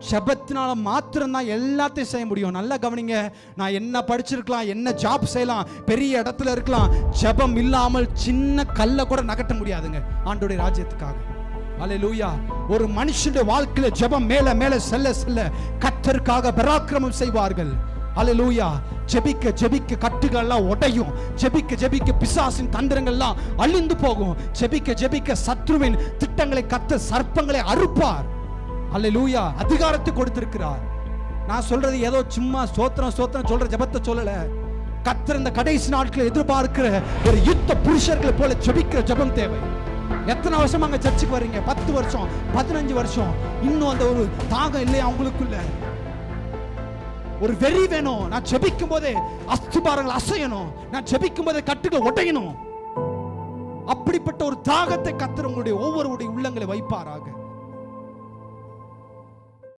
ஜெபத்தினால மாத்திரம்தான் எல்லாத்தையும் செய்ய முடியும். நல்லா கவனிங்க. நான் என்ன படிச்சிருக்கலாம், என்ன ஜாப் செய்யலாம், பெரிய இடத்துல இருக்கலாம், ஜெபம் இல்லாமல் சின்ன கல்லை கூட நகட்ட முடியாதுங்க ஆண்டவருடைய ராஜ்யத்துக்காக. அல்லேலூயா. ஒரு மனுஷனுடைய வாழ்க்கையில ஜெபம் மேல மேல செல்ல செல்ல கர்த்தருக்காக பராக்கிரமம் செய்வார்கள். அல்லேலூயா. ஜெபிக்க ஜெபிக்க கட்டுகள் எல்லாம் உடையும். ஜெபிக்க ஜெபிக்க பிசாசின் தந்திரங்கள்லாம் அழிந்து போகும். ஜெபிக்க ஜெபிக்க சத்ருவின் திட்டங்களை கர்த்தர் சர்ப்பங்களை அறுப்பார். அல்லேலூயா. அதிகாரத்தை கொடுத்திருக்கிறார். நான் சொல்றது ஏதோ சும்மா ஸ்தோத்திரம் ஸ்தோத்திரம் சொல்ற ஜெபத்தை சொல்லல. கர்த்தர் இந்த கடைசி நாட்களில் எதிர்பார்க்கிற ஒரு யுத்த புருஷர்களை போல ஜெபிக்கிற ஜெபம் தேவை. எத்தனை வருஷம் அங்க சர்ச்சுக்கு வர்றீங்க? 10 வருஷம் 15 வருஷம். இன்னும் அந்த ஒரு தாகம் இல்லையா உங்களுக்குள்ள? ஒரு வெறி வேணும். நான் ஜெபிக்கும் போதே அஸ்திபாரங்கள் அசையணும். நான் ஜெபிக்கும் போதே கட்டுகள் உடையணும். அப்படிப்பட்ட ஒரு தாகத்தை கர்த்தர் உங்களுடைய ஒவ்வொருவருடைய உள்ளங்களை வைப்பாராக.